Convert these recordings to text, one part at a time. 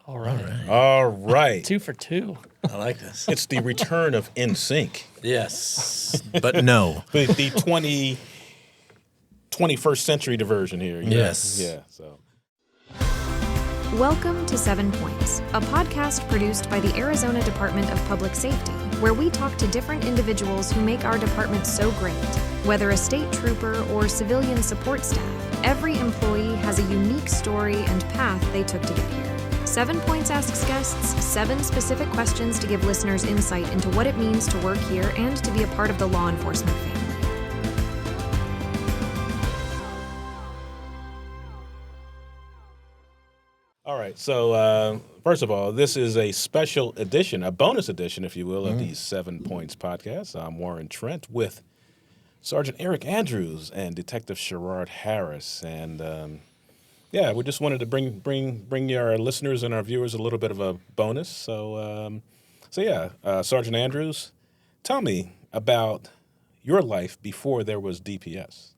All right. All right. 2 for 2. I like this. It's the return of NSYNC. Yes, but no. The 21st century diversion here. Yes. Yeah, so. Welcome to 7 Points, a podcast produced by the Arizona Department of Public Safety, where we talk to different individuals who make our department so great. Whether a state trooper or civilian support staff, every employee has a unique story and path they took to get here. 7 Points asks guests 7 specific questions to give listeners insight into what it means to work here and to be a part of the law enforcement family. All right. So, first of all, this is a special edition, a bonus edition, if you will, of the 7 Points podcast. I'm Warren Trent with Sergeant Eric Andrews and Detective Sherod Harris. And, we just wanted to bring our listeners and our viewers a little bit of a bonus. So Sergeant Andrews, tell me about your life before there was DPS.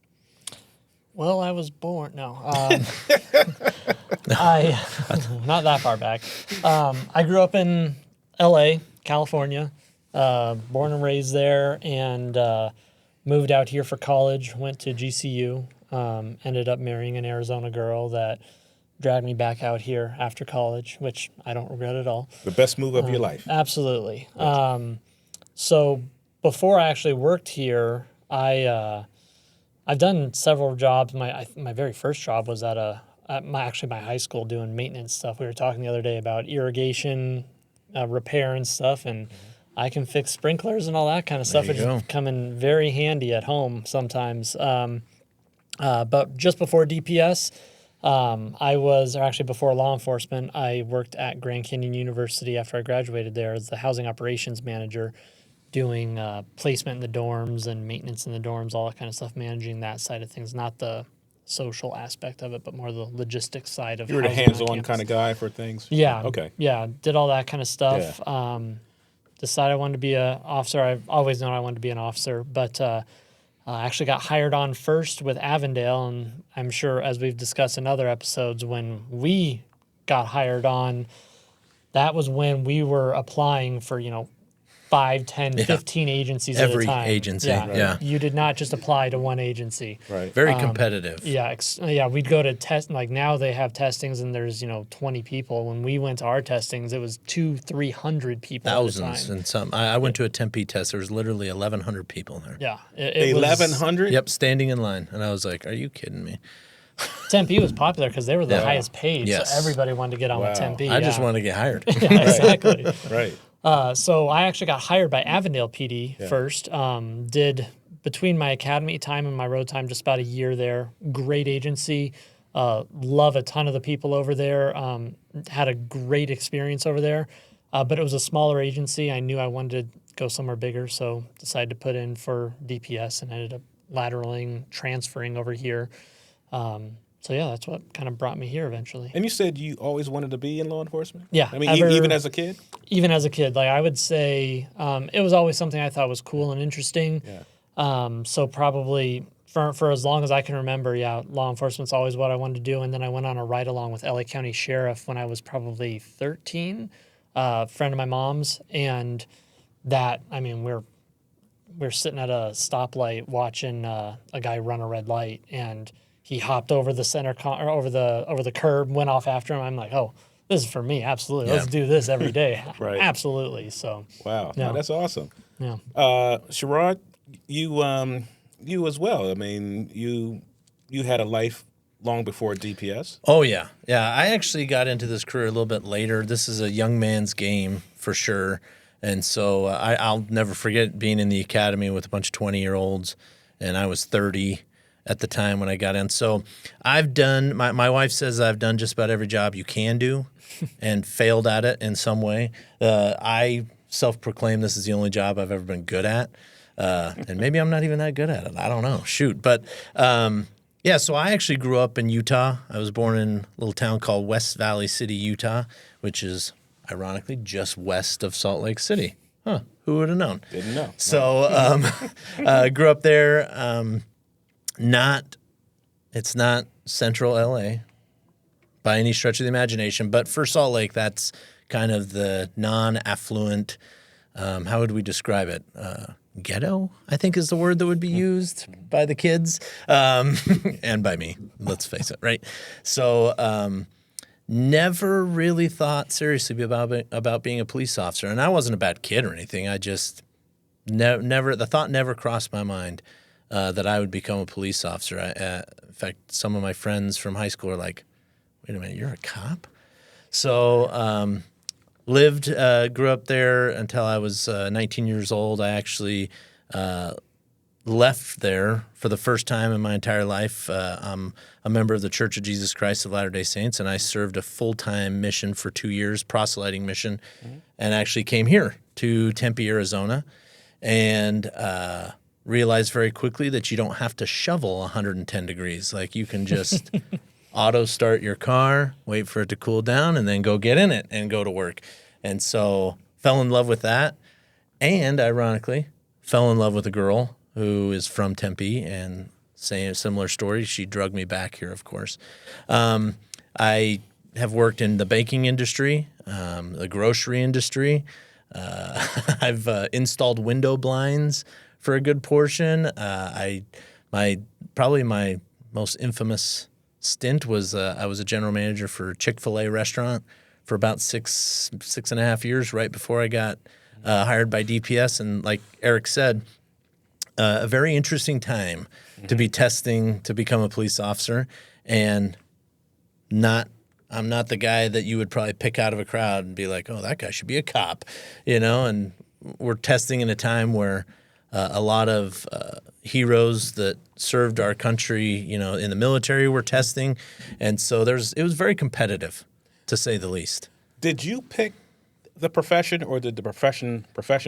Well, I was born. No. Not that far back. I grew up in L.A., California, born and raised there, and moved out here for college, went to GCU, ended up marrying an Arizona girl that dragged me back out here after college, which I don't regret at all. The best move of your life. Absolutely. So before I actually worked here, I've done several jobs. My very first job was at my high school doing maintenance stuff. We were talking the other day about irrigation repair and stuff, and I can fix sprinklers and all that kind of stuff. It's come in very handy at home sometimes. But just before DPS, before law enforcement, I worked at Grand Canyon University after I graduated there as the housing operations manager, doing placement in the dorms and maintenance in the dorms, all that kind of stuff, managing that side of things, not the social aspect of it, but more the logistics side of it. You were the hands-on kind of guy for things? Yeah. Okay. Yeah, did all that kind of stuff. Yeah. Decided I wanted to be an officer. I've always known I wanted to be an officer, but I actually got hired on first with Avondale, and I'm sure, as we've discussed in other episodes, when we got hired on, that was when we were applying for, 5, 10, 15 agencies at a time. Every agency, yeah. You did not just apply to one agency. Right. Very competitive. Yeah, we'd go to test, like now they have testings and there's, 20 people. When we went to our testings, it was 200-300 people Thousands at the time. and some. I went to a Tempe test. There was literally 1,100 people there. Yeah. 1,100? Yep, standing in line. And I was like, are you kidding me? Tempe was popular because they were the highest paid, Yes. so everybody wanted to get on with Tempe. I just wanted to get hired. Yeah, exactly. Right. So I actually got hired by Avondale PD first. Did between my academy time and my road time just about a year there. Great agency. Love a ton of the people over there. Had a great experience over there. But it was a smaller agency. I knew I wanted to go somewhere bigger, so decided to put in for DPS and ended up lateraling, transferring over here. That's what kind of brought me here eventually. And you said you always wanted to be in law enforcement? Yeah. I mean, even as a kid? Even as a kid. Like, I would say it was always something I thought was cool and interesting. Yeah. So probably for as long as I can remember, law enforcement's always what I wanted to do. And then I went on a ride-along with LA County Sheriff when I was probably 13, a friend of my mom's. And we're sitting at a stoplight watching a guy run a red light, and he hopped over the over the curb, went off after him. I'm like, oh, this is for me, absolutely. Yeah. Let's do this every day, Right. Absolutely. So, Wow, Yeah. that's awesome. yeah, Sherod, you as well. I mean, you had a life long before DPS. Oh, yeah. Yeah, I actually got into this career a little bit later. This is a young man's game for sure. And so I'll never forget being in the academy with a bunch of 20-year-olds, and I was 30 at the time when I got in. So I've done, my wife says I've done just about every job you can do and failed at it in some way. I self-proclaim this is the only job I've ever been good at. And maybe I'm not even that good at it. I don't know. Shoot. But so I actually grew up in Utah. I was born in a little town called West Valley City, Utah, which is ironically just west of Salt Lake City. Huh. Who would have known? Didn't know. So grew up there. It's not central LA, by any stretch of the imagination. But for Salt Lake, that's kind of the non-affluent, how would we describe it? Ghetto, I think, is the word that would be used by the kids and by me, let's face it, right? So never really thought seriously about being a police officer. And I wasn't a bad kid or anything. I just never, the thought never crossed my mind that I would become a police officer. In fact, some of my friends from high school are like, wait a minute, you're a cop? So grew up there until I was 19 years old. I actually left there for the first time in my entire life. I'm a member of the Church of Jesus Christ of Latter-day Saints, and I served a full-time mission for 2 years, proselyting mission, and actually came here to Tempe, Arizona, and realized very quickly that you don't have to shovel 110 degrees. Like, you can just auto start your car, wait for it to cool down, and then go get in it and go to work. And so fell in love with that, and ironically fell in love with a girl who is from Tempe, and saying a similar story. She drugged me back here, of course. I have worked in the banking industry, the grocery industry. I've installed window blinds for a good portion. Probably my most infamous stint was I was a general manager for a Chick-fil-A restaurant for about six and a half years, right before I got hired by DPS. And like Eric said, a very interesting time to be testing to become a police officer. And I'm not the guy that you would probably pick out of a crowd and be like, oh, that guy should be a cop, and we're testing in a time where a lot of heroes that served our country, in the military were testing. And so it was very competitive, to say the least. Did you pick the profession, or did the profession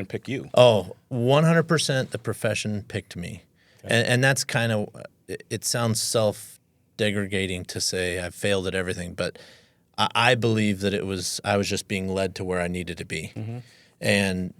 pick you? Oh, 100% the profession picked me. Okay. And that's kind of, it sounds self-degrading to say I failed at everything, but I believe that I was just being led to where I needed to be. Mm-hmm. And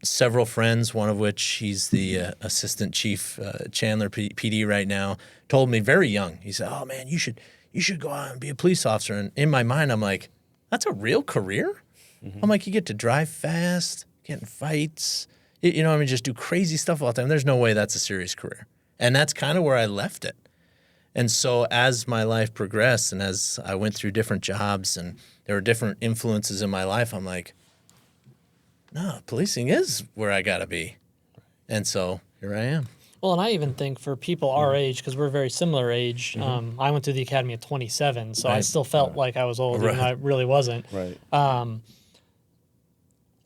several friends, one of which he's the assistant chief, Chandler PD right now, told me very young. He said, "Oh man, you should go out and be a police officer." And in my mind, I'm like, "That's a real career?" Mm-hmm. I'm like, "You get to drive fast, get in fights, just do crazy stuff all the time. There's no way that's a serious career." And that's kind of where I left it. And so as my life progressed, and as I went through different jobs, and there were different influences in my life, I'm like, no, policing is where I got to be. And so here I am. Well, and I even think for people our age, because we're very similar age, I went to the academy at 27, so I still felt like I was old, even though I really wasn't. Right.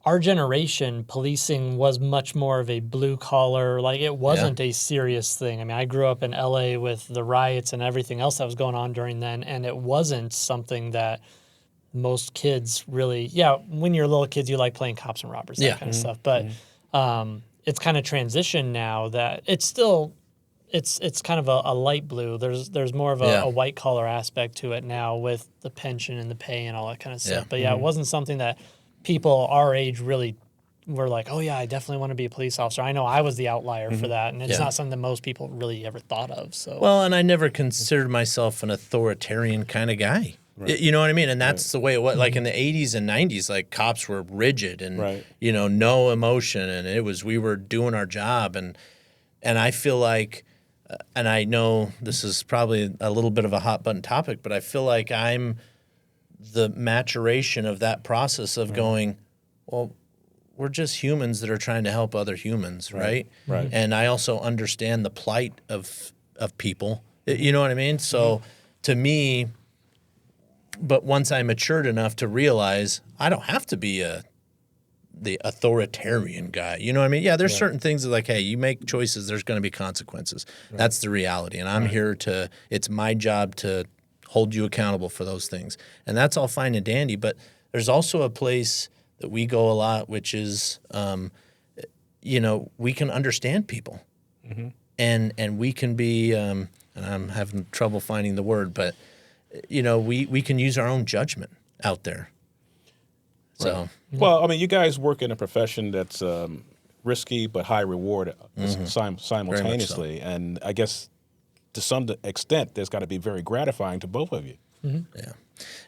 Our generation, policing was much more of a blue collar, like it wasn't a serious thing. I mean, I grew up in LA with the riots and everything else that was going on during then, and it wasn't something that most kids really, when you're little kids, you like playing cops and robbers, that kind of stuff. But it's kind of transitioned now that it's still, it's kind of a light blue. There's more of a white collar aspect to it now with the pension and the pay and all that kind of stuff. But it wasn't something that people our age really were like, oh yeah, I definitely want to be a police officer. I know I was the outlier for that, and it's not something that most people really ever thought of. So well, and I never considered myself an authoritarian kind of guy. Right. You know what I mean? And that's the way it was. Like in the 80s and 90s, like cops were rigid and, no emotion. And we were doing our job. And I feel like, and I know this is probably a little bit of a hot button topic, but I feel like I'm the maturation of that process of going, well, we're just humans that are trying to help other humans, right? Right. And I also understand the plight of people. You know what I mean? So to me, but once I matured enough to realize I don't have to be the authoritarian guy. You know what I mean? Yeah, there's certain things that like, hey, you make choices, there's going to be consequences. Right. That's the reality. And I'm here it's my job to hold you accountable for those things. And that's all fine and dandy. But there's also a place that we go a lot, which is, we can understand people. Mm-hmm. And we can be, and I'm having trouble finding the word, but we can use our own judgment out there. So, right. Well, I mean, you guys work in a profession that's risky but high reward simultaneously, and I guess to some extent, there's got to be very gratifying to both of you. Yeah.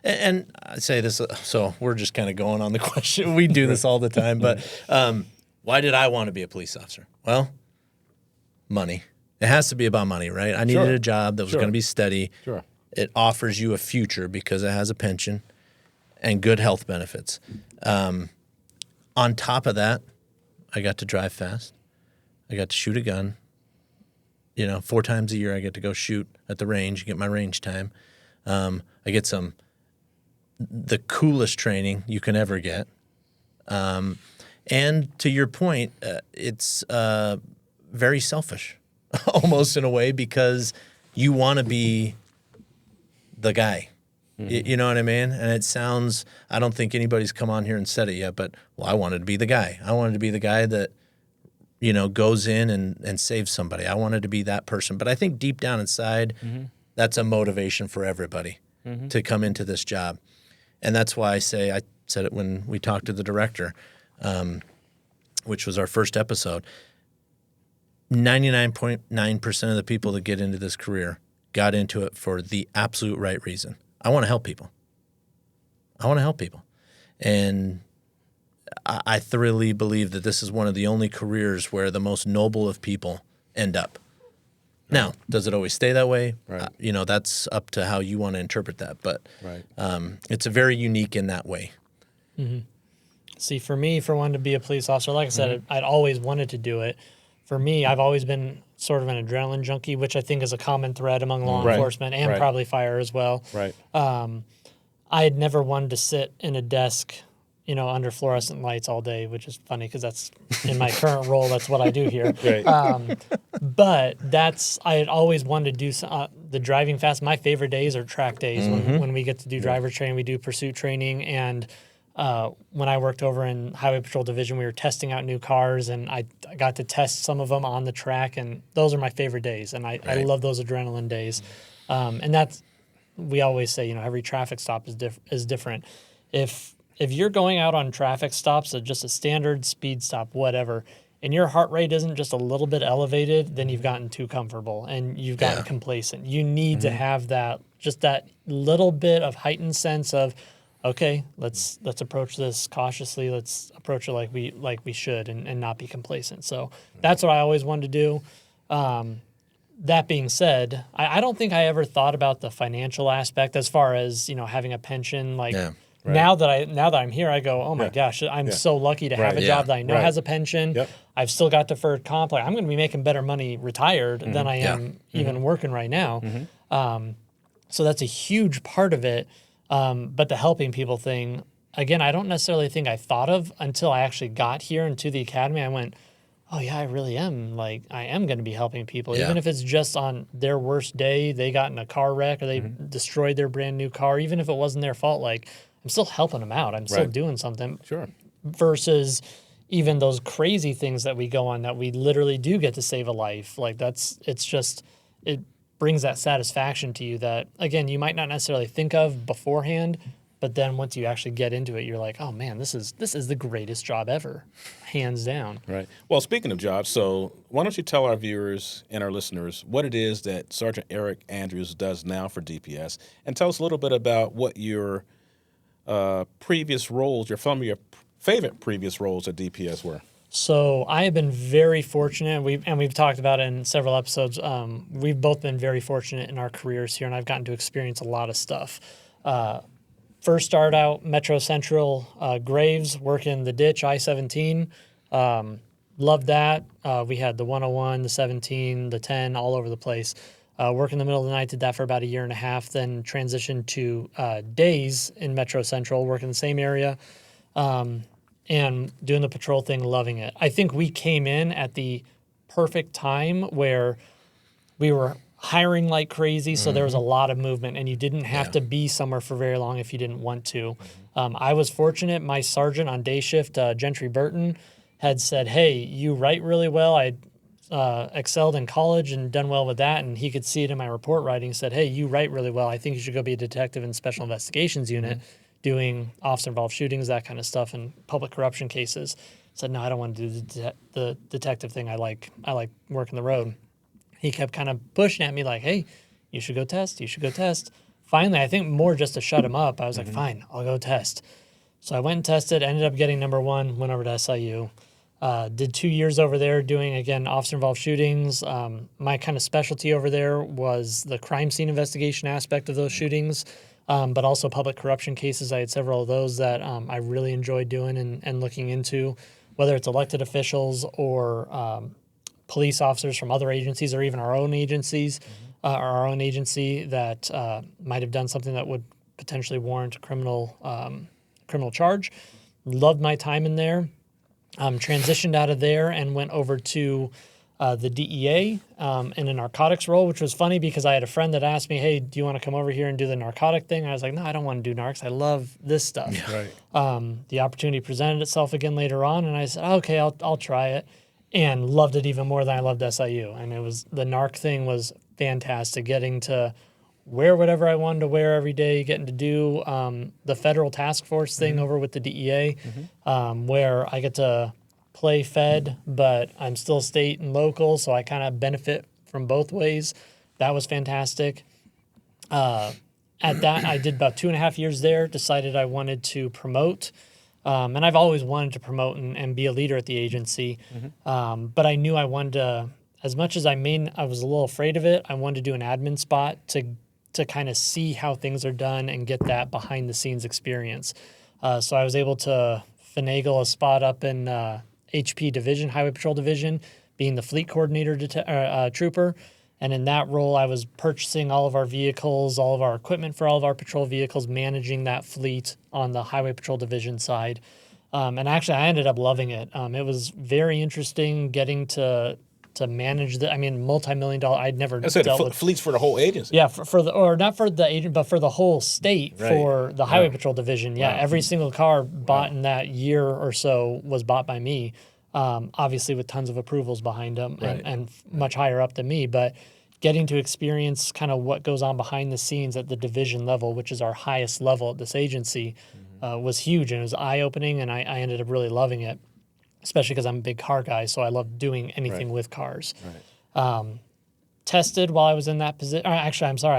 And I say this, so we're just kind of going on the question. We do this all the time, but why did I want to be a police officer? Well, money. It has to be about money, right? I needed a job that was going to be steady. Sure. It offers you a future because it has a pension and good health benefits. On top of that, I got to drive fast. I got to shoot a gun. 4 times a year I get to go shoot at the range, get my range time. I get the coolest training you can ever get. And to your point, it's very selfish, almost in a way, because you want to be the guy. You know what I mean? And it sounds, I don't think anybody's come on here and said it yet, but, I wanted to be the guy. I wanted to be the guy that, goes in and saves somebody. I wanted to be that person. But I think deep down inside, that's a motivation for everybody to come into this job. And that's why I said it when we talked to the director, which was our first episode. 99.9% of the people that get into this career got into it for the absolute right reason. I want to help people. And I thoroughly believe that this is one of the only careers where the most noble of people end up. Now, does it always stay that way? Right. That's up to how you want to interpret that. But Right. It's very unique in that way. See, for me, for one to be a police officer, like I said, I'd always wanted to do it. For me, I've always been sort of an adrenaline junkie, which I think is a common thread among law enforcement and probably fire as well. Right. I had never wanted to sit in a desk, under fluorescent lights all day, which is funny because that's in my current role. That's what I do here. Right. But I had always wanted to do the driving fast. My favorite days are track days when we get to do driver training. We do pursuit training. And when I worked over in Highway Patrol Division, we were testing out new cars, and I got to test some of them on the track. And those are my favorite days. And I love those adrenaline days. And that's, we always say, every traffic stop is different. If you're going out on traffic stops, so just a standard speed stop, whatever, and your heart rate isn't just a little bit elevated, then you've gotten too comfortable and you've gotten complacent. You need to have that little bit of heightened sense of, okay, let's approach this cautiously. Let's approach it like we should and not be complacent. So that's what I always wanted to do. That being said, I don't think I ever thought about the financial aspect as far as, having a pension. Right. Now that I'm here, I go, oh my gosh, I'm so lucky to have a job that I know has a pension. Yep. I've still got deferred comp. I'm going to be making better money retired than I am even working right now. So that's a huge part of it. But the helping people thing, again, I don't necessarily think I thought of until I actually got here into the academy. I went, oh yeah, I really am. I am going to be helping people, even if it's just on their worst day. They got in a car wreck or they destroyed their brand new car. Even if it wasn't their fault, I'm still helping them out. I'm still doing something. Sure. Versus even those crazy things that we go on that we literally do get to save a life. It brings that satisfaction to you that, again, you might not necessarily think of beforehand, but then once you actually get into it, you're like, oh man, this is the greatest job ever, hands down. Right. Well, speaking of jobs, so why don't you tell our viewers and our listeners what it is that Sergeant Eric Andrews does now for DPS, and tell us a little bit about what your previous roles, some of your favorite previous roles at DPS were. So I have been very fortunate, we've talked about it in several episodes. We've both been very fortunate in our careers here, and I've gotten to experience a lot of stuff. First started out Metro Central, Graves, working the ditch, I-17. Loved that. We had the 101, the 17, the 10, all over the place. Work in the middle of the night, did that for about a year and a half, then transitioned to days in Metro Central, working in the same area, and doing the patrol thing, loving it. I think we came in at the perfect time where we were hiring like crazy, so there was a lot of movement, and you didn't have to be somewhere for very long if you didn't want to. I was fortunate. My sergeant on day shift, Gentry Burton, had said, hey, you write really well. I excelled in college and done well with that, and he could see it in my report writing. He said, hey, you write really well. I think you should go be a detective in the Special Investigations Unit doing officer-involved shootings, that kind of stuff, and public corruption cases. I said, no, I don't want to do the detective thing. I like working the road. He kept kind of pushing at me like, hey, you should go test. finally, I think more just to shut him up, I was like, fine, I'll go test. So I went and tested, ended up getting number 1, went over to SIU. Did 2 years over there doing, again, officer-involved shootings. My kind of specialty over there was the crime scene investigation aspect of those shootings, but also public corruption cases. I had several of those that I really enjoyed doing and looking into, whether it's elected officials or police officers from other agencies or even our own agencies, or our own agency that might have done something that would potentially warrant a criminal charge. Loved my time in there. Transitioned out of there and went over to the DEA in a narcotics role, which was funny because I had a friend that asked me, hey, do you want to come over here and do the narcotic thing? And I was like, no, I don't want to do narcs. I love this stuff. Yeah. Right. The opportunity presented itself again later on, and I said, okay, I'll try it, and loved it even more than I loved SIU. And it was the narc thing was fantastic, getting to wear whatever I wanted to wear every day, getting to do the federal task force thing over with the DEA, where I get to play Fed, but I'm still state and local, so I kind of benefit from both ways. That was fantastic. At that, I did about 2.5 years there, decided I wanted to promote, and I've always wanted to promote and be a leader at the agency, but I knew I wanted to, as much as I was a little afraid of it, I wanted to do an admin spot to kind of see how things are done and get that behind the scenes experience. So I was able to finagle a spot up in HP Division, Highway Patrol Division, being the fleet coordinator trooper. And in that role, I was purchasing all of our vehicles, all of our equipment for all of our patrol vehicles, managing that fleet on the Highway Patrol Division side. And actually, I ended up loving it. It was very interesting getting to manage multi-million-dollar. I'd never dealt with fleets for the whole agency. Yeah, or not for the agent, but for the whole state, Right. for the Highway Patrol Division. Yeah, Wow. every single car bought in that year or so was bought by me, obviously with tons of approvals behind them and much higher up than me. But getting to experience kind of what goes on behind the scenes at the division level, which is our highest level at this agency, was huge. And it was eye-opening, and I ended up really loving it, especially because I'm a big car guy, so I love doing anything with cars. Right. Tested while I was in that position. I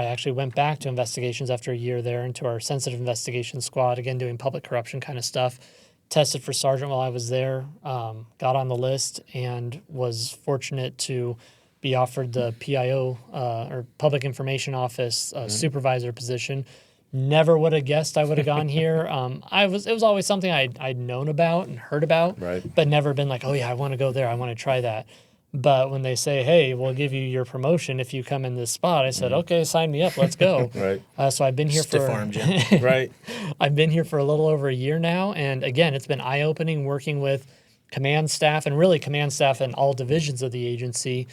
actually went back to investigations after a year there into our sensitive investigation squad, again, doing public corruption kind of stuff. Tested for sergeant while I was there, got on the list, and was fortunate to be offered the PIO, or Public Information Office supervisor position. Never would have guessed I would have gone here. It was always something I'd known about and heard about, but never been like, oh yeah, I want to go there. I want to try that. But when they say, hey, we'll give you your promotion if you come in this spot, I said, okay, sign me up. Let's go. So I've been here I've been here for a little over a year now. And again, it's been eye-opening working with command staff and really command staff in all divisions of the agency.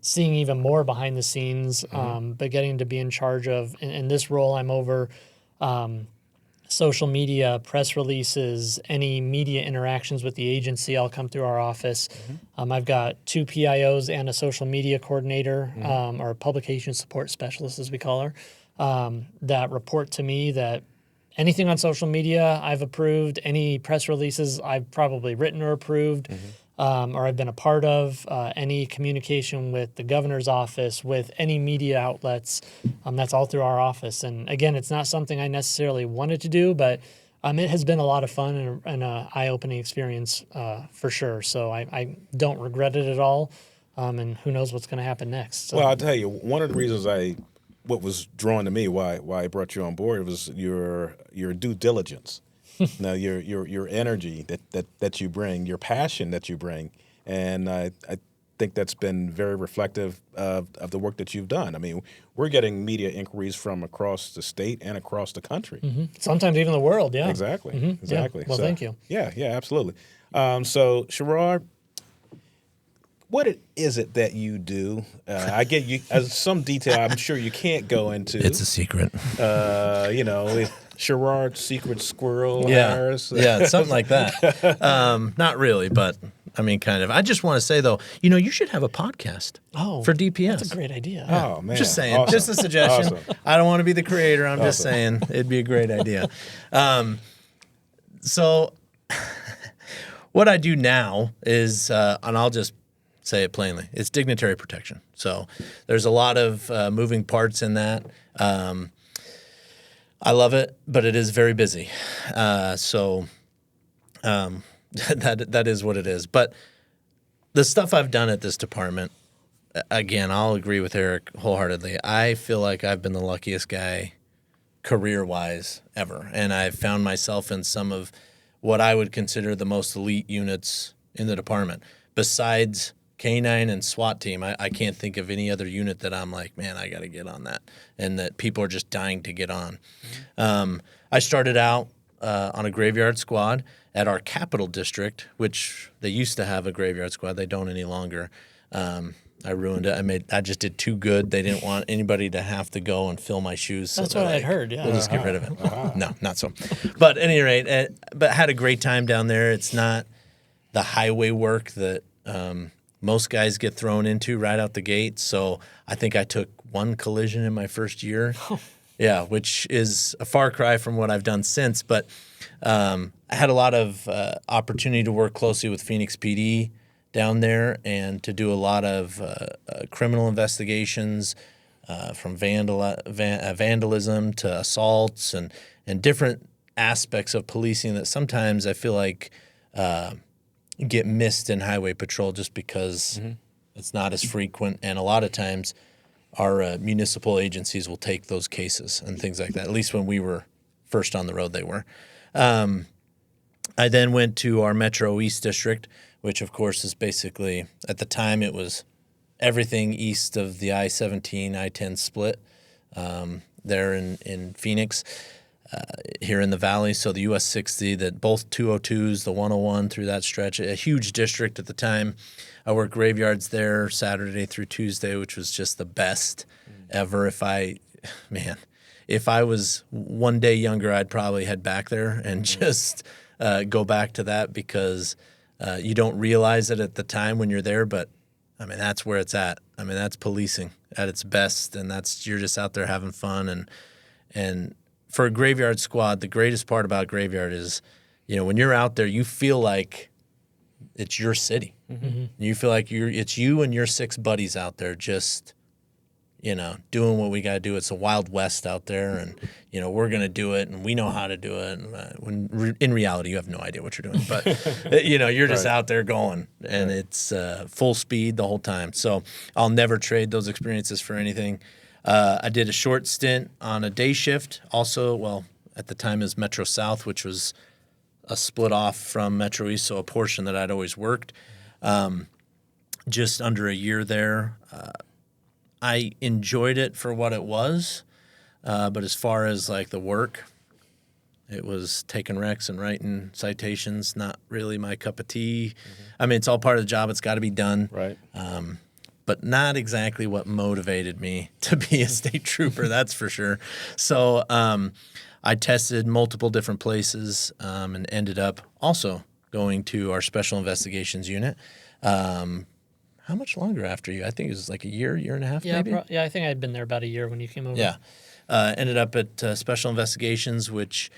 Seeing even more behind the scenes, but getting to be in charge of, in this role, I'm over social media, press releases, any media interactions with the agency. I'll come through our office. I've got 2 PIOs and a social media coordinator, or publication support specialist, as we call her, that report to me that anything on social media I've approved, any press releases I've probably written or approved, or I've been a part of, any communication with the governor's office, with any media outlets, that's all through our office. And again, it's not something I necessarily wanted to do, but it has been a lot of fun and an eye-opening experience for sure. So I don't regret it at all, and who knows what's going to happen next. So. Well, I'll tell you, one of the reasons what was drawn to me, why I brought you on board, was your due diligence. Now, your energy that you bring, your passion that you bring, and I think that's been very reflective of the work that you've done. I mean, we're getting media inquiries from across the state and across the country. Sometimes even the world, yeah. Exactly. Yeah. Well, thank you. Yeah, absolutely. So, Sherod, what is it that you do? I get you as some detail. I'm sure you can't go into. It's a secret. Sherrod's secret squirrel. Yeah, something like that. Not really, but I mean, kind of. I just want to say though, you should have a podcast. For DPS. That's a great idea. Oh man, just saying. Awesome. Just a suggestion. Awesome. I don't want to be the creator. I'm just saying it'd be a great idea. So, what I do now is, and I'll just say it plainly, it's dignitary protection. So there's a lot of moving parts in that. I love it, but it is very busy. That is what it is. But the stuff I've done at this department, again, I'll agree with Eric wholeheartedly. I feel like I've been the luckiest guy career-wise ever, and I've found myself in some of what I would consider the most elite units in the department. Besides K-9 and SWAT team, I can't think of any other unit that I'm like, man, I got to get on that, and that people are just dying to get on. I started out on a graveyard squad at our capital district, which they used to have a graveyard squad. They don't any longer. I ruined it. I just did too good. They didn't want anybody to have to go and fill my shoes. So That's what I'd heard, yeah. We'll just get rid of it. No, not so. But at any rate, but had a great time down there. It's not the highway work that most guys get thrown into right out the gate. So I think I took one collision in my first year. Yeah, which is a far cry from what I've done since. But I had a lot of opportunity to work closely with Phoenix PD down there and to do a lot of criminal investigations from vandalism to assaults and different aspects of policing that sometimes I feel like get missed in highway patrol just because it's not as frequent. And a lot of times our municipal agencies will take those cases and things like that. At least when we were first on the road, they were. I then went to our Metro East District, which, of course, is basically, at the time, it was everything east of the I-17, I-10 split there in Phoenix, here in the valley. So the US 60, that both 202s, the 101 through that stretch, a huge district at the time. I worked graveyards there Saturday through Tuesday, which was just the best ever. If I was one day younger, I'd probably head back there and just go back to that because you don't realize it at the time when you're there, but I mean, that's where it's at. I mean, that's policing at its best, and you're just out there having fun. And for a graveyard squad, the greatest part about graveyard is, when you're out there, you feel like it's your city. Mm-hmm. You feel like it's you and your 6 buddies out there just, doing what we got to do. It's a Wild West out there, and, we're going to do it, and we know how to do it. And when in reality, you have no idea what you're doing. But, you're just out there going, and it's full speed the whole time. So I'll never trade those experiences for anything. I did a short stint on a day shift. Also, at the time it was Metro South, which was a split off from Metro East, so a portion that I'd always worked. Just under a year there. I enjoyed it for what it was, but as far as like the work, it was taking wrecks and writing citations, not really my cup of tea. Mm-hmm. I mean, it's all part of the job. It's got to be done. Right. But not exactly what motivated me to be a state trooper, that's for sure. So I tested multiple different places and ended up also going to our Special Investigations Unit. How much longer after you? I think it was like a year and a half, maybe? Yeah, I think I'd been there about a year when you came over. Yeah. Ended up at Special Investigations, which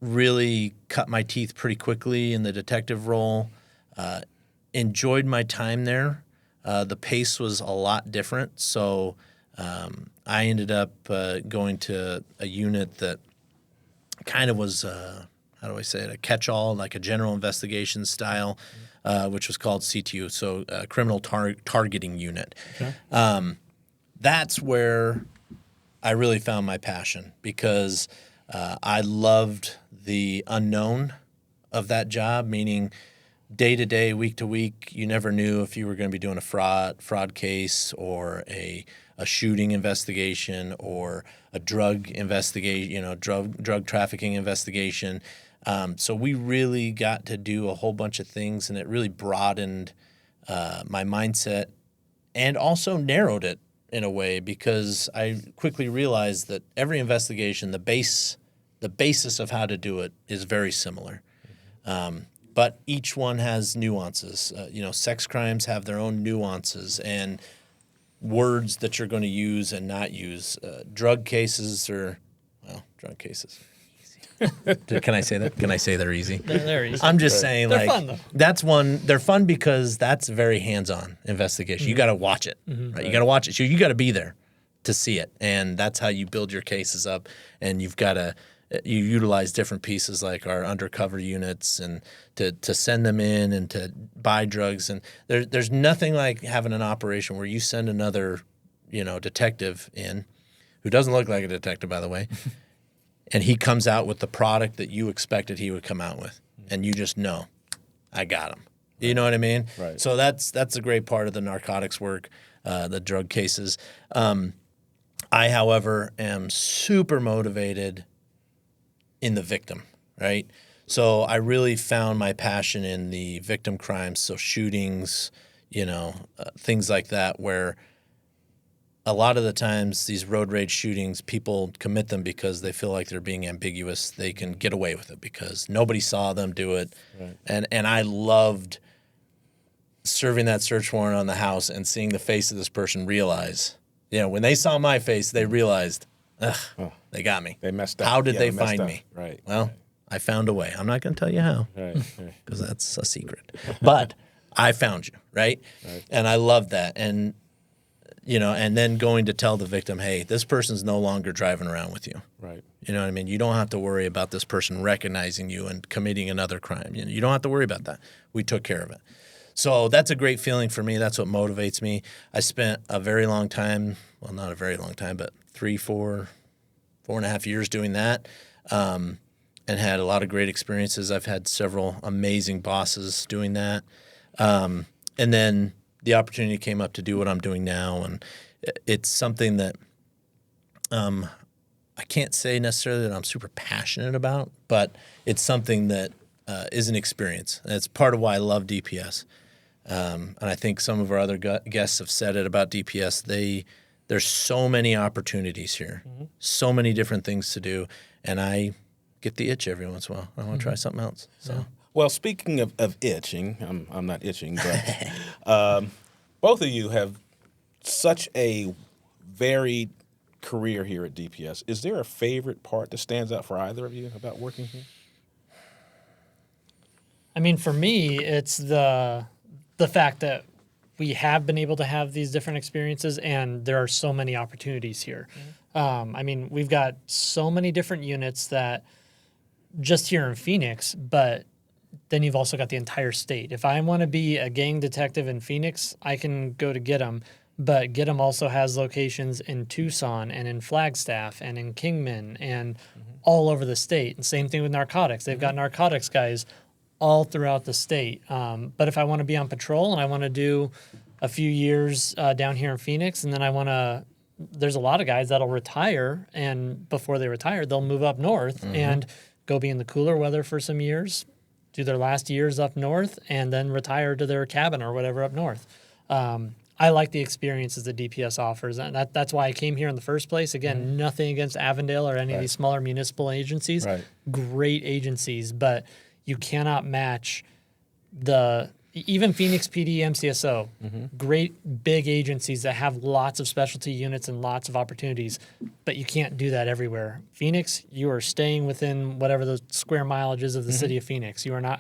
really cut my teeth pretty quickly in the detective role. Enjoyed my time there. The pace was a lot different, so I ended up going to a unit that kind of was, how do I say it, a catch-all, like a general investigation style, which was called CTU, so Criminal Targeting Unit. Okay. That's where I really found my passion because I loved the unknown of that job, meaning day to day, week to week, you never knew if you were going to be doing a fraud case or a shooting investigation or a drug investigation, drug trafficking investigation. So we really got to do a whole bunch of things, and it really broadened my mindset and also narrowed it in a way because I quickly realized that every investigation, the basis of how to do it is very similar. But each one has nuances. Sex crimes have their own nuances and words that you're going to use and not use. Drug cases are, drug cases. Can I say that? Can I say they're easy? They're easy. I'm just saying, they're fun, though. That's one. They're fun because that's a very hands-on investigation. Mm-hmm. You got to watch it, right? You got to watch it. So you got to be there. to see it. And that's how you build your cases up. And you've got to you utilize different pieces like our undercover units and to send them in and to buy drugs. And there's nothing like having an operation where you send another, detective in who doesn't look like a detective, by the way, and he comes out with the product that you expected he would come out with. And you just know, I got him. You know what I mean? Right. So that's a great part of the narcotics work, the drug cases. I, however, am super motivated in the victim, right? So I really found my passion in the victim crimes, so shootings, things like that, where a lot of the times these road rage shootings, people commit them because they feel like they're being ambiguous. They can get away with it because nobody saw them do it. Right. And I loved serving that search warrant on the house and seeing the face of this person realize, when they saw my face, they realized, they got me. They messed up. How did they find me? Right. Well, right. I found a way. I'm not going to tell you how, Right. because that's a secret. But I found you, right? And I love that. And and then going to tell the victim, hey, this person's no longer driving around with you. Right. You know what I mean? You don't have to worry about this person recognizing you and committing another crime. You don't have to worry about that. We took care of it. So that's a great feeling for me. That's what motivates me. I spent a very long time, well, not a very long time, but 4.5 years doing that, and had a lot of great experiences. I've had several amazing bosses doing that. And then the opportunity came up to do what I'm doing now, and it's something that I can't say necessarily that I'm super passionate about, but it's something that is an experience. And it's part of why I love DPS. And I think some of our other guests have said it about DPS. There's so many opportunities here, so many different things to do, and I get the itch every once in a while. I want to try something else. So. Yeah. Well, speaking of itching, I'm not itching, but both of you have such a varied career here at DPS. Is there a favorite part that stands out for either of you about working here? I mean, for me, it's the fact that we have been able to have these different experiences, and there are so many opportunities here. I mean, we've got so many different units that just here in Phoenix, but then you've also got the entire state. If I want to be a gang detective in Phoenix, I can go to Giddam, but Giddam also has locations in Tucson and in Flagstaff and in Kingman and all over the state. And same thing with narcotics. They've got narcotics guys all throughout the state. But if I want to be on patrol and I want to do a few years down here in Phoenix, and then there's a lot of guys that'll retire, and before they retire, they'll move up north and go be in the cooler weather for some years, do their last years up north, and then retire to their cabin or whatever up north. I like the experiences that DPS offers, and that's why I came here in the first place. Again, nothing against Avondale or any of these smaller municipal agencies. Right. Great agencies, but you cannot match even Phoenix PD, MCSO, great big agencies that have lots of specialty units and lots of opportunities, but you can't do that everywhere. Phoenix, you are staying within whatever the square mileage is of the city of Phoenix. You are not,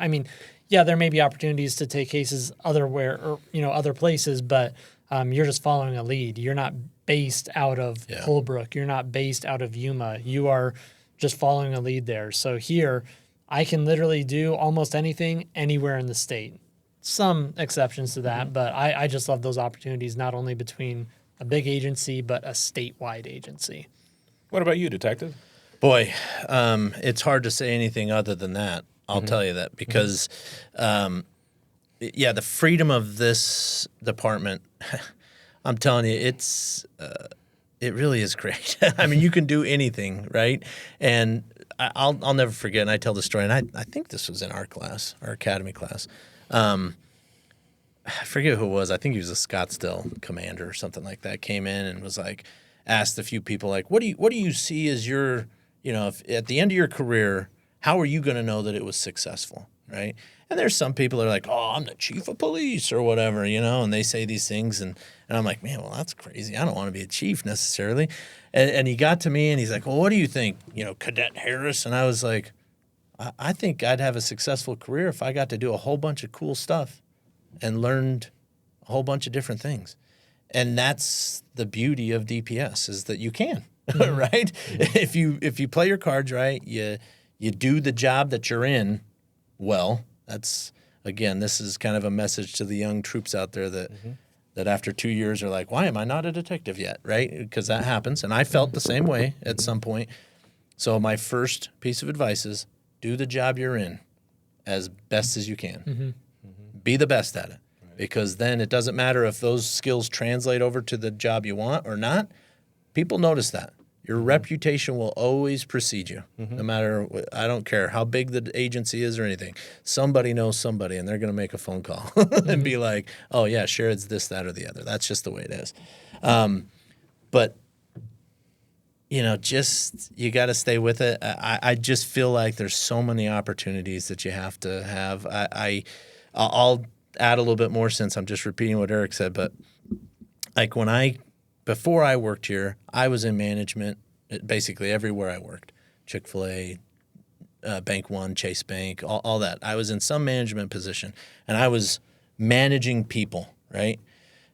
there may be opportunities to take cases other places, but you're just following a lead. You're not based out of Holbrook. You're not based out of Yuma. You are just following a lead there. So here, I can literally do almost anything anywhere in the state. Some exceptions to that, but I just love those opportunities, not only between a big agency, but a statewide agency. What about you, Detective? Boy, it's hard to say anything other than that. I'll tell you that because, the freedom of this department, I'm telling you, it really is great. I mean, you can do anything, right? And I'll never forget, and I tell the story, and I think this was in our class, our academy class. I forget who it was. I think he was a Scottsdale commander or something like that. Came in and was like, asked a few people like, what do you see as your, if at the end of your career, how are you going to know that it was successful, right? And there's some people that are like, oh, I'm the chief of police or whatever, and they say these things, and I'm like, man, well, that's crazy. I don't want to be a chief necessarily. And he got to me and he's like, well, what do you think, Cadet Harris? And I was like, I think I'd have a successful career if I got to do a whole bunch of cool stuff and learned a whole bunch of different things. And that's the beauty of DPS, is that you can, right? If you play your cards right, you do the job that you're in well. That's, again, this is kind of a message to the young troops out there that after 2 years are like, why am I not a detective yet, right? Because that happens. And I felt the same way at some point. So my first piece of advice is do the job you're in as best as you can. Be the best at it. Because then it doesn't matter if those skills translate over to the job you want or not. People notice that. Your reputation will always precede you, no matter, I don't care how big the agency is or anything. Somebody knows somebody, and they're going to make a phone call and be like, oh, yeah, Sherod's this, that, or the other. That's just the way it is. But, just you got to stay with it. I just feel like there's so many opportunities that you have to have. I'll add a little bit more since I'm just repeating what Eric said, but like before I worked here, I was in management basically everywhere I worked. Chick-fil-A, Bank One, Chase Bank, all that. I was in some management position, and I was managing people, right?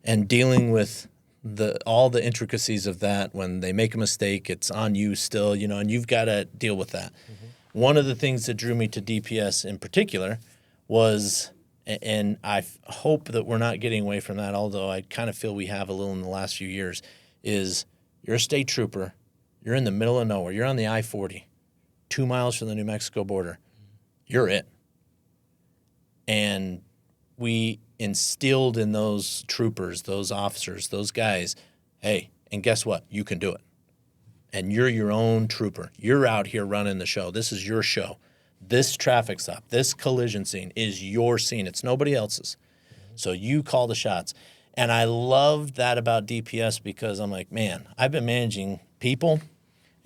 And dealing with all the intricacies of that. When they make a mistake, it's on you still, and you've got to deal with that. One of the things that drew me to DPS in particular was, and I hope that we're not getting away from that, although I kind of feel we have a little in the last few years, is you're a state trooper. You're in the middle of nowhere. You're on the I-40, 2 miles from the New Mexico border. You're it. And we instilled in those troopers, those officers, those guys, hey, and guess what? You can do it. And you're your own trooper. You're out here running the show. This is your show. This traffic stop, this collision scene is your scene. It's nobody else's. So you call the shots. And I loved that about DPS because I'm like, man, I've been managing people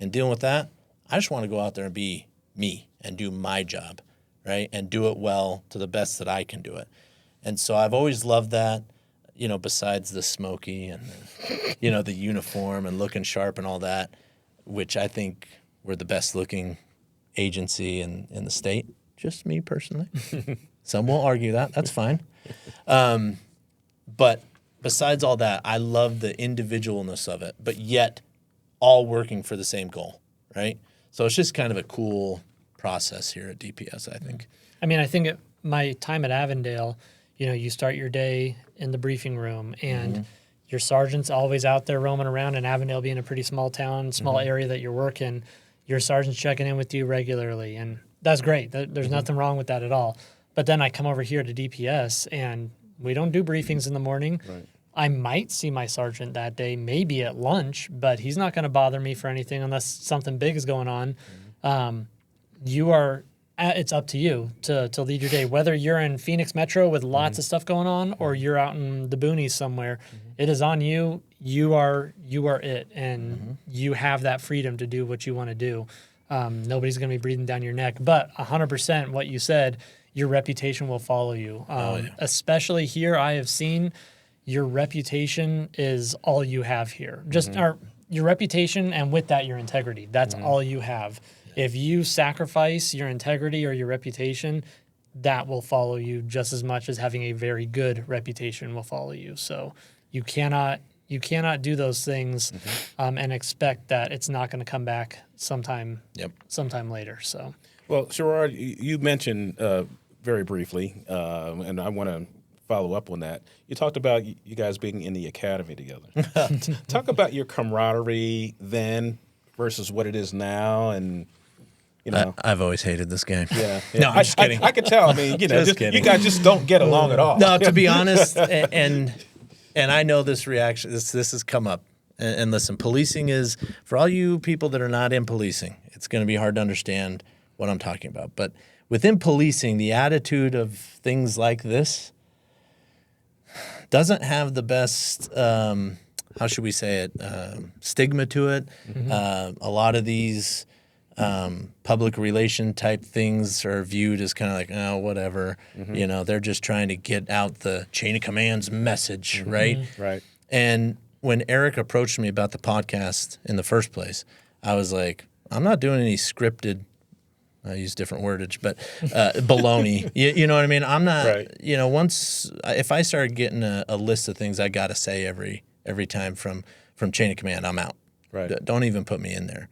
and dealing with that. I just want to go out there and be me and do my job, right? And do it well to the best that I can do it. And so I've always loved that, besides the smoky and, the uniform and looking sharp and all that, which I think we're the best looking agency in the state, just me personally. Some will argue that. That's fine. But besides all that, I love the individualness of it, but yet all working for the same goal, right? So it's just kind of a cool process here at DPS, I think. I mean, I think at my time at Avondale, you start your day in the briefing room, and your sergeant's always out there roaming around, and Avondale being a pretty small town, small area that you're working, your sergeant's checking in with you regularly, and that's great. There's nothing wrong with that at all. But then I come over here to DPS, and we don't do briefings in the morning. Right. I might see my sergeant that day, maybe at lunch, but he's not going to bother me for anything unless something big is going on. It's up to you to lead your day, whether you're in Phoenix Metro with lots of stuff going on or you're out in the boonies somewhere. It is on you. You are it, and you have that freedom to do what you want to do. Nobody's going to be breathing down your neck, but 100% what you said, your reputation will follow you. Especially here, I have seen your reputation is all you have here. Just your reputation, and with that, your integrity. That's all you have. If you sacrifice your integrity or your reputation, that will follow you just as much as having a very good reputation will follow you. So you cannot do those things and expect that it's not going to come back sometime later. So, well, Sherod, you mentioned very briefly, and I want to follow up on that. You talked about you guys being in the academy together. Talk about your camaraderie then versus what it is now, and I've always hated this game. Yeah. No, I'm just kidding. I could tell. I mean, you guys just don't get along at all. No, to be honest, and I know this reaction. This has come up. And listen, policing is, for all you people that are not in policing, it's going to be hard to understand what I'm talking about. But within policing, the attitude of things like this doesn't have the best, how should we say it, stigma to it. A lot of these public relation type things are viewed as kind of like, oh, whatever. They're just trying to get out the chain of commands message, right? Right. And when Eric approached me about the podcast in the first place, I was like, I'm not doing any scripted, I use different wordage, but baloney. You know what I mean? I'm not, right. If I started getting a list of things I got to say every every time from chain of command. I'm out. Right. Don't even put me in there.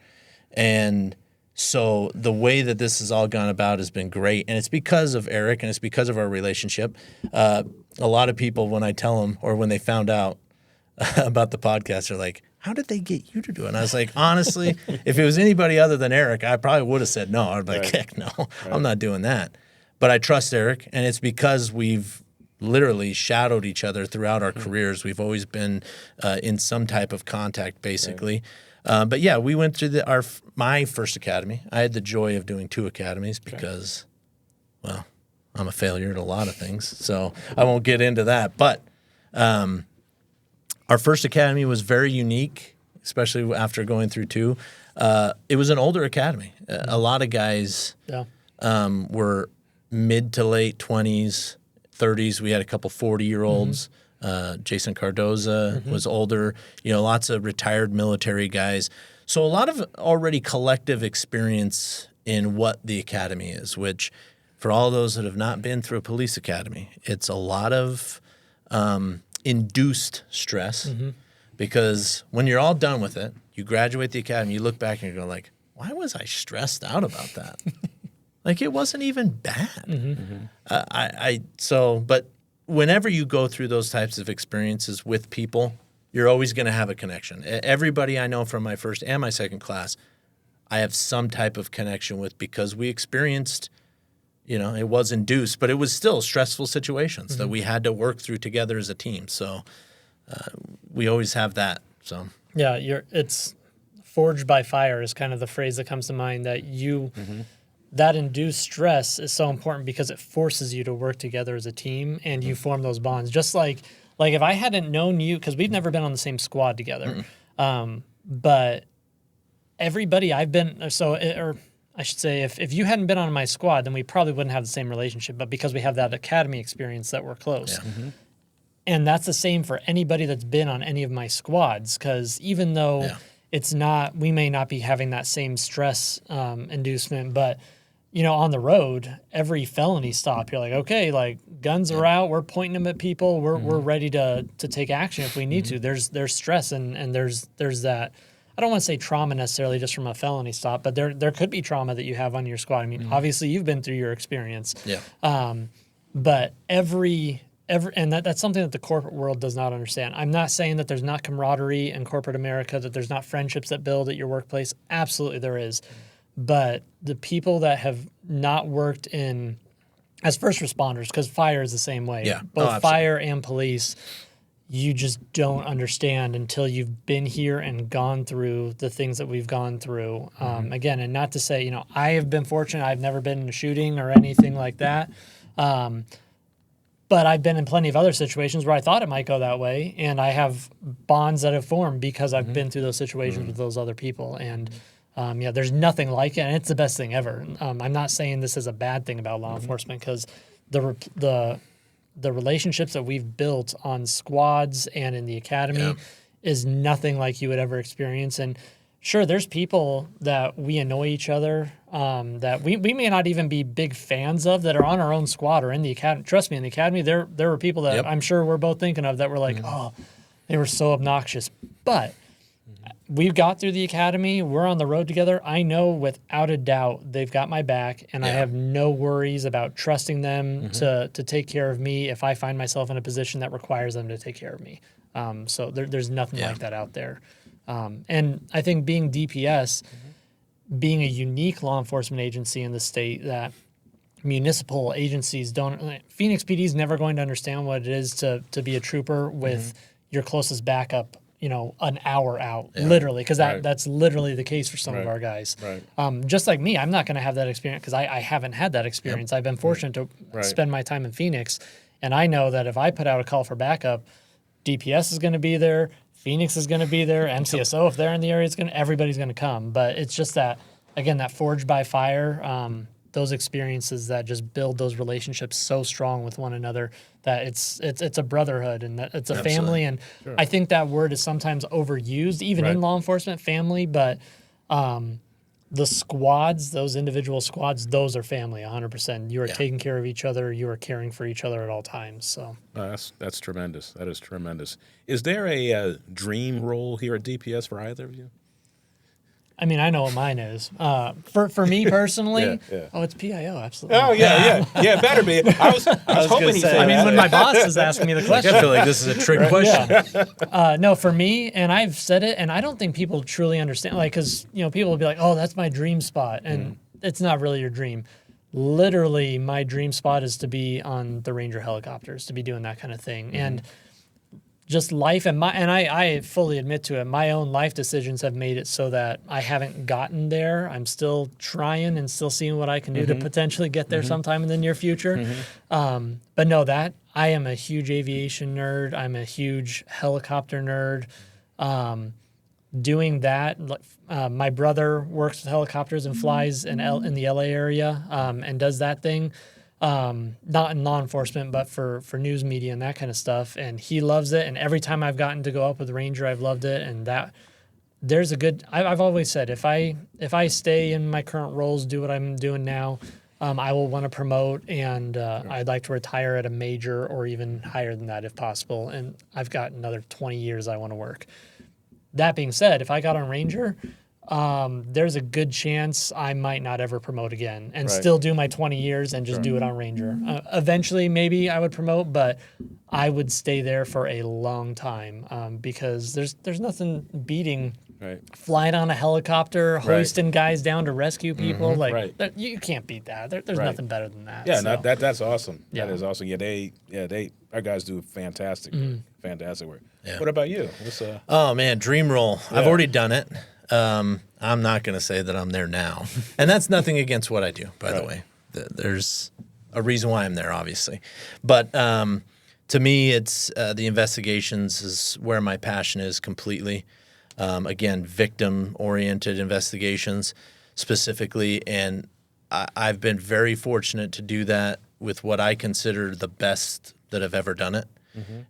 And so the way that this has all gone about has been great, and it's because of Eric, and it's because of our relationship. A lot of people, when I tell them, or when they found out about the podcast, are like, how did they get you to do it? And I was like, honestly, if it was anybody other than Eric, I probably would have said no. I'd be like, heck no, I'm not doing that. But I trust Eric, and it's because we've literally shadowed each other throughout our careers. We've always been in some type of contact, basically. But yeah, we went through my first academy. I had the joy of doing 2 academies because, well, I'm a failure at a lot of things, so I won't get into that. But our first academy was very unique, especially after going through 2. It was an older academy. A lot of guys were mid to late 20s, 30s. We had a couple 40-year-olds. Jason Cardoza was older. Lots of retired military guys. So a lot of already collective experience in what the academy is, which for all those that have not been through a police academy, it's a lot of induced stress because when you're all done with it, you graduate the academy, you look back and you go like, why was I stressed out about that? Like, it wasn't even bad. But whenever you go through those types of experiences with people, you're always going to have a connection. Everybody I know from my first and my second class, I have some type of connection with because we experienced, it was induced, but it was still stressful situations that we had to work through together as a team. So we always have that. So yeah, it's forged by fire is kind of the phrase that comes to mind, that that induced stress is so important because it forces you to work together as a team and you form those bonds. Just like if I hadn't known you, because we've never been on the same squad together, but everybody I've been, or I should say, if you hadn't been on my squad, then we probably wouldn't have the same relationship. But because we have that academy experience, that we're close. Yeah. And that's the same for anybody that's been on any of my squads, because even though it's not, we may not be having that same stress inducement, but on the road, every felony stop, you're like, okay, like guns are out, we're pointing them at people, we're ready to take action if we need to. There's stress and there's that. I don't want to say trauma necessarily just from a felony stop, but there could be trauma that you have on your squad. I mean, obviously you've been through your experience. Yeah. But and that's something that the corporate world does not understand. I'm not saying that there's not camaraderie in corporate America, that there's not friendships that build at your workplace. Absolutely there is. But the people that have not worked as first responders, because fire is the same way, both fire and police, you just don't understand until you've been here and gone through the things that we've gone through. Again, and not to say, I have been fortunate. I've never been in a shooting or anything like that. But I've been in plenty of other situations where I thought it might go that way, and I have bonds that have formed because I've been through those situations with those other people. And there's nothing like it, and it's the best thing ever. I'm not saying this is a bad thing about law enforcement, because the relationships that we've built on squads and in the academy is nothing like you would ever experience. And sure, there's people that we annoy each other, that we may not even be big fans of, that are on our own squad or in the academy. Trust me, in the academy, there were people that I'm sure we're both thinking of that were like, oh, they were so obnoxious. But we've got through the academy. We're on the road together. I know without a doubt they've got my back, and I have no worries about trusting them to take care of me if I find myself in a position that requires them to take care of me. So there's nothing like that out there. And I think being DPS, being a unique law enforcement agency in the state that municipal agencies don't, Phoenix PD is never going to understand what it is to be a trooper with your closest backup, an hour out, literally, because that's literally the case for some of our guys. Right. Just like me, I'm not going to have that experience because I haven't had that experience. I've been fortunate to spend my time in Phoenix, and I know that if I put out a call for backup, DPS is going to be there, Phoenix is going to be there, MCSO, if they're in the area, everybody's going to come. But it's just that, again, that forged by fire, those experiences that just build those relationships so strong with one another that it's a brotherhood and that it's a family. And I think that word is sometimes overused, even in law enforcement, family. But the squads, those individual squads, those are family 100%. You are taking care of each other. You are caring for each other at all times. So That's tremendous. That is tremendous. Is there a dream role here at DPS for either of you? I mean, I know what mine is. For me personally, Yeah. oh, it's PIO, absolutely. Oh yeah. It better be. I was hoping he say, said I mean, that. when my boss is asking me the I question. feel like this is a trick question. No, for me, and I've said it, and I don't think people truly understand, like, because, people will be like, oh, that's my dream spot, and it's not really your dream. Literally, my dream spot is to be on the Ranger helicopters, to be doing that kind of thing. And just life, and I fully admit to it, my own life decisions have made it so that I haven't gotten there. I'm still trying and still seeing what I can do to potentially get there sometime in the near future. But no, that I am a huge aviation nerd. I'm a huge helicopter nerd. Doing that, my brother works with helicopters and flies in the LA area and does that thing. Not in law enforcement, but for news media and that kind of stuff. And he loves it. And every time I've gotten to go up with Ranger, I've loved it. And that there's a good, I've always said, if I stay in my current roles, do what I'm doing now, I will want to promote, and I'd like to retire at a major or even higher than that if possible. And I've got another 20 years I want to work. That being said, if I got on Ranger, there's a good chance I might not ever promote again and still do my 20 years and just do it on Ranger. Eventually, maybe I would promote, but I would stay there for a long time because there's nothing beating flying on a helicopter, hoisting guys down to rescue people. You can't beat that. There's nothing better than that. Yeah, so. that's awesome. Yeah. That is awesome. Our guys do fantastic work. Yeah. What about you? Oh man, dream role. I've already done it. I'm not going to say that I'm there now. And that's nothing against what I do, by the way. There's a reason why I'm there, obviously. But to me, it's the investigations is where my passion is completely. Again, victim-oriented investigations specifically. And I've been very fortunate to do that with what I consider the best that have ever done it.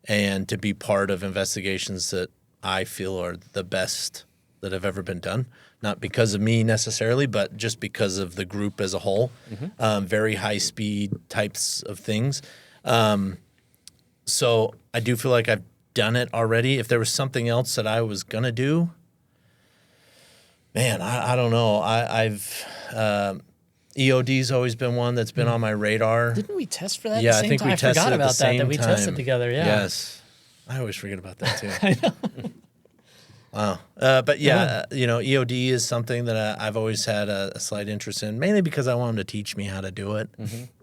And to be part of investigations that I feel are the best that have ever been done, not because of me necessarily, but just because of the group as a whole. Very high speed types of things. So I do feel like I've done it already. If there was something else that I was gonna do, man, I don't know. I've EOD's always been one that's been on my radar. Didn't we test for that? Yeah, at the I same think time? we tested forgot at the about same that we time. tested together. Yeah. Yes. I always forget about that too. I know. Wow. But yeah, EOD is something that I've always had a slight interest in, mainly because I want him to teach me how to do it,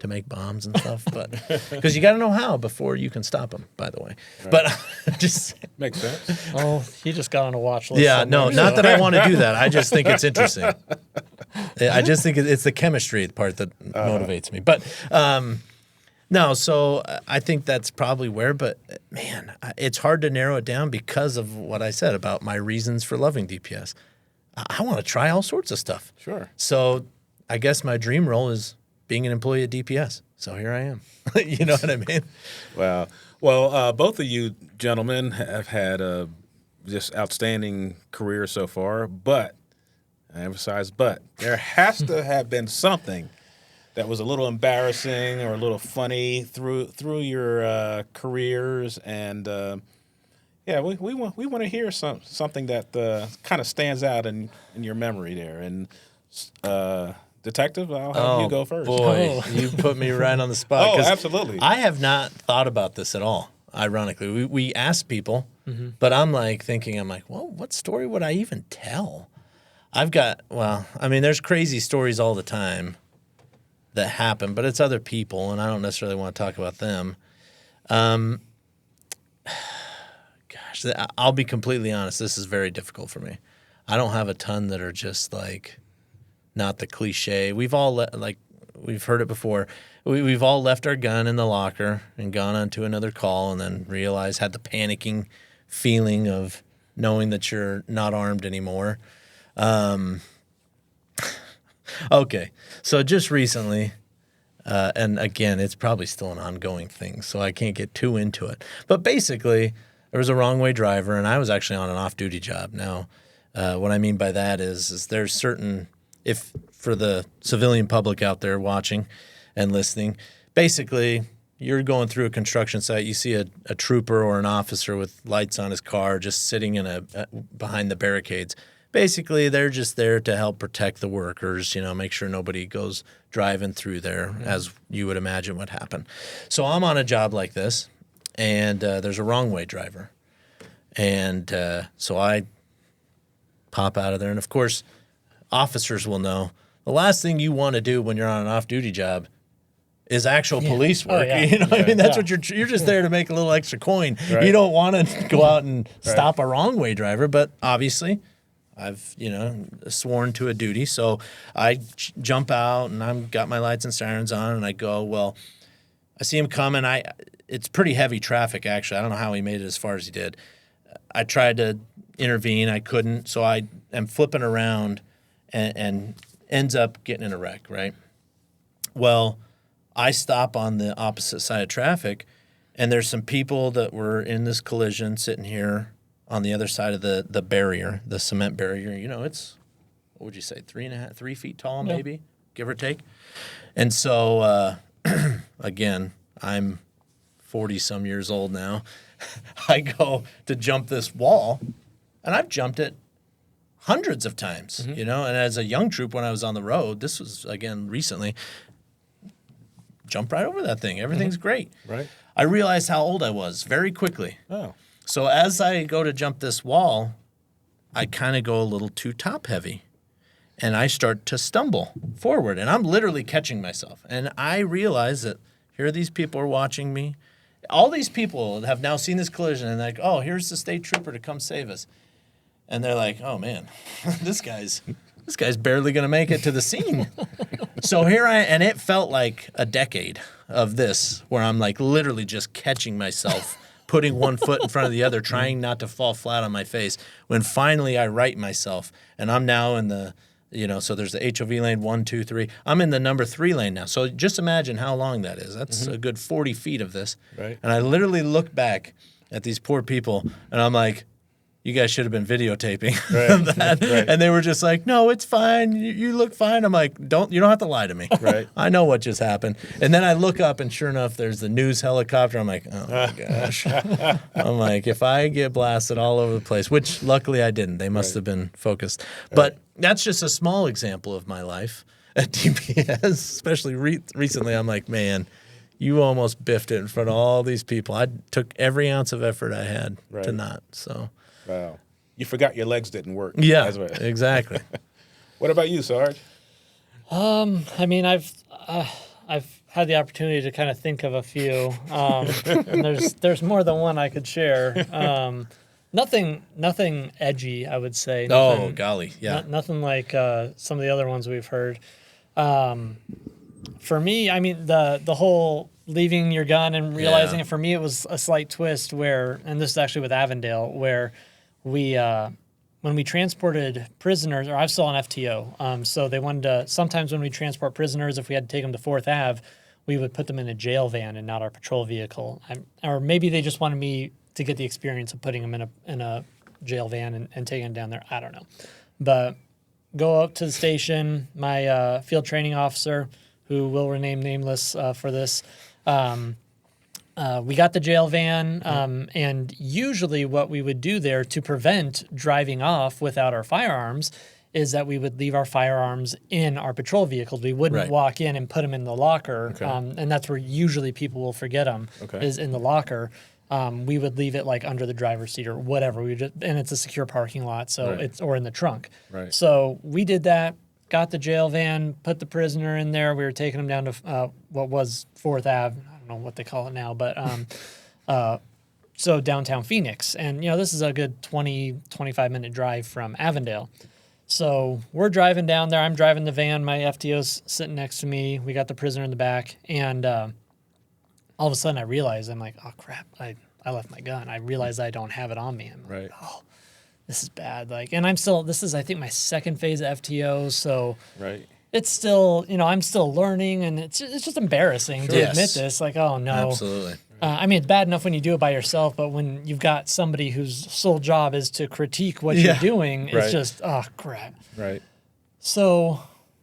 to make bombs and stuff. But because you got to know how before you can stop them, by the way. Right. But just Makes sense. Oh, he just got on a watch list. yeah, somewhere, no, not that I want to do that. I just think it's interesting. I just think it's the chemistry part that motivates me. But no, so I think that's probably where, but man, it's hard to narrow it down because of what I said about my reasons for loving DPS. I want to try all sorts of stuff. Sure. So I guess my dream role is being an employee at DPS. So here I am. You know what I mean? Wow. Well, both of you gentlemen have had a just outstanding career so far, but, I emphasize but, there has to have been something that was a little embarrassing or a little funny through your careers, and we want to hear something that kind of stands out in your memory there. And Detective, I'll have you go first. Boy, you put me right on the spot. Oh, 'cause absolutely. I have not thought about this at all. Ironically, we asked people, but I'm like, well, what story would I even tell? There's crazy stories all the time that happen, but it's other people, and I don't necessarily want to talk about them. Gosh, I'll be completely honest. This is very difficult for me. I don't have a ton that are just like not the cliche. We've all we've heard it before. We've all left our gun in the locker and gone on to another call, and then had the panicking feeling of knowing that you're not armed anymore. Okay, so just recently, and again, it's probably still an ongoing thing, so I can't get too into it. But basically, there was a wrong-way driver, and I was actually on an off-duty job. Now, what I mean by that is there's certain if for the civilian public out there watching and listening, basically you're going through a construction site, you see a trooper or an officer with lights on his car just sitting behind the barricades. Basically, they're just there to help protect the workers, make sure nobody goes driving through there, as you would imagine would happen. So I'm on a job like this, and there's a wrong-way driver. And so I pop out of there. And, of course, officers will know the last thing you want to do when you're on an off-duty job is actual police work. Oh, yeah. I mean, that's what you're just there to make a little extra coin. Right. You don't want to go out and stop a wrong-way driver, but obviously – I've, sworn to a duty. So I jump out and I've got my lights and sirens on and I go, well, I see him coming. It's pretty heavy traffic, actually. I don't know how he made it as far as he did. I tried to intervene. I couldn't. So I am flipping around and ends up getting in a wreck, right? Well, I stop on the opposite side of traffic and there's some people that were in this collision sitting here on the other side of the barrier, the cement barrier. It's, what would you say, 3 feet tall, maybe, give or take. And so, again, I'm 40-some years old now. I go to jump this wall, and I've jumped it hundreds of times, And as a young troop, when I was on the road, this was, again, recently, jump right over that thing. Everything's great. Right. I realized how old I was very quickly. Oh. So as I go to jump this wall, I kind of go a little too top heavy and I start to stumble forward and I'm literally catching myself. And I realize that here these people are watching me. All these people have now seen this collision and they're like, oh, here's the state trooper to come save us. And they're like, oh man, this guy's barely going to make it to the scene. So here and it felt like a decade of this where I'm like literally just catching myself putting one foot in front of the other, trying not to fall flat on my face, when finally I right myself, and I'm now in the, so there's the HOV lane, 1, 2, 3. I'm in the number 3 lane now. So just imagine how long that is. That's a good 40 feet of this. Right. And I literally look back at these poor people, and I'm like, you guys should have been videotaping that. Right. And they were just like, no, it's fine. You look fine. I'm like, you don't have to lie to me. Right. I know what just happened. And then I look up and sure enough, there's the news helicopter. I'm like, oh my gosh. I'm like, if I get blasted all over the place, which luckily I didn't. They must have been focused. But that's just a small example of my life at DPS, especially recently. I'm like, man, you almost biffed it in front of all these people. I took every ounce of effort I had to not, so. Wow. You forgot your legs didn't work. Yeah, as well. exactly. What about you, Sarge? I mean, I've had the opportunity to kind of think of a few. And there's more than one I could share. Nothing edgy, I would say. Oh, golly, yeah. Nothing like some of the other ones we've heard. For me, I mean, the whole leaving your gun and realizing it, for me, it was a slight twist where, and this is actually with Avondale, where we, when we transported prisoners, or I was still on FTO, so they wanted to, sometimes when we transport prisoners, if we had to take them to 4th Ave, we would put them in a jail van and not our patrol vehicle. Or maybe they just wanted me to get the experience of putting them in a jail van and taking them down there. I don't know. But go up to the station, my field training officer, who will remain nameless for this, we got the jail van, and usually what we would do there to prevent driving off without our firearms is that we would leave our firearms in our patrol vehicles. We wouldn't walk in and put them in the locker, and that's where usually people will forget them, is in the locker. We would leave it like under the driver's seat or whatever. And it's a secure parking lot, so it's or in the trunk. Right. So we did that. Got the jail van, put the prisoner in there. We were taking him down to what was 4th Ave. I don't know what they call it now, but so downtown Phoenix. And, this is a good 20, 25-minute drive from Avondale. So we're driving down there. I'm driving the van. My FTO's sitting next to me. We got the prisoner in the back. And all of a sudden I realize, I'm like, oh, crap, I left my gun. I realize I don't have it on me. I'm like, oh, this is bad. This is, I think, my second phase of FTO. So it's still, I'm still learning, and it's just embarrassing to admit this. Like, oh, no. Absolutely. I mean, it's bad enough when you do it by yourself, but when you've got somebody whose sole job is to critique what you're doing, it's just, oh, crap. Right. So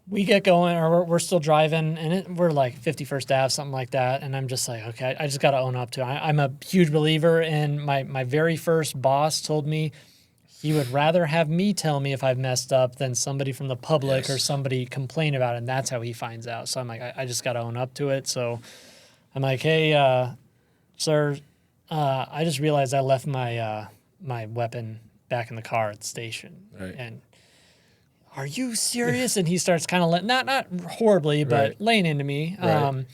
we get going, or we're still driving, and we're like 51st Ave, something like that. And I'm just like, okay, I just got to own up to it. I'm a huge believer in my very first boss told me he would rather have me tell me if I've messed up than somebody from the public or somebody complain about it. And that's how he finds out. So I'm like, I just got to own up to it. So I'm like, hey, sir, I just realized I left my my weapon back in the car at the station. Right. And are you serious? And he starts kind of not horribly, but laying into me. Right.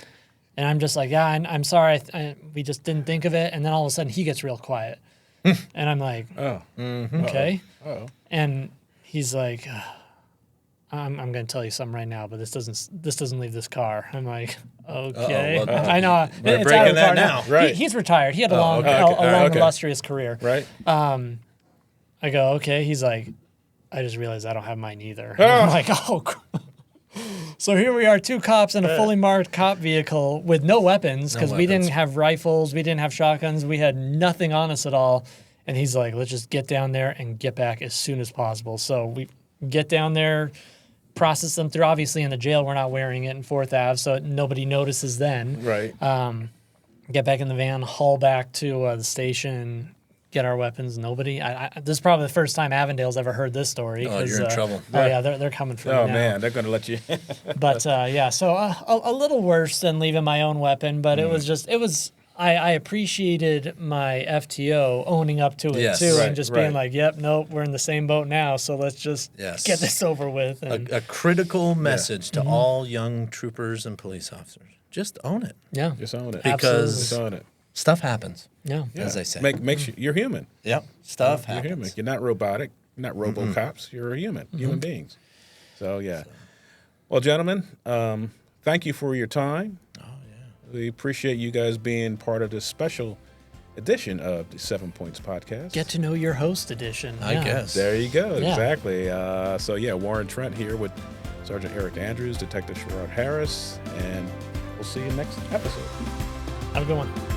And I'm just like, yeah, I'm sorry. We just didn't think of it. And then all of a sudden he gets real quiet. And I'm like, okay. Uh-oh. And he's like, I'm going to tell you something right now, but this doesn't leave this car. I'm like, okay. Well, I know. we're It's breaking out of the that car now. Right. He's retired. He had a long, okay. Okay. illustrious career. Right. I go, okay. He's like, I just realized I don't have mine either. I'm like, oh. So here we are, 2 cops in a fully marked cop vehicle with no weapons because we didn't have rifles, we didn't have shotguns, we had nothing on us at all. And he's like, let's just get down there and get back as soon as possible. So we get down there, process them through. Obviously, in the jail, we're not wearing it in 4th Ave, so nobody notices then. Right. Get back in the van, haul back to the station, get our weapons. Nobody. This is probably the first time Avondale's ever heard this story. Oh, you're in trouble. Oh yeah, they're coming for Oh me now. man, they're going to let you. But yeah, so a little worse than leaving my own weapon, but it was. I appreciated my FTO owning up to it too, Right, and just being right. like, "Yep, nope, we're in the same boat now, so let's just Yes. get this over with." And, A critical message to all young troopers and police officers. Just own it. yeah, Just own it. Because- Just own it. Stuff happens, yeah, as they say. Make sure you're human. Yep. Stuff You're happens. human. You're not robotic. You're not RoboCops. You're a human. Human beings. So yeah. Well, gentlemen, thank you for your time. Oh yeah. We appreciate you guys being part of this special edition of the 7 Points Podcast. get to know your host edition. I yeah. guess. There you go. Yeah. Exactly. So yeah, Warren Trent here with Sergeant Eric Andrews, Detective Sherod Harris, and we'll see you next episode. Have a good one.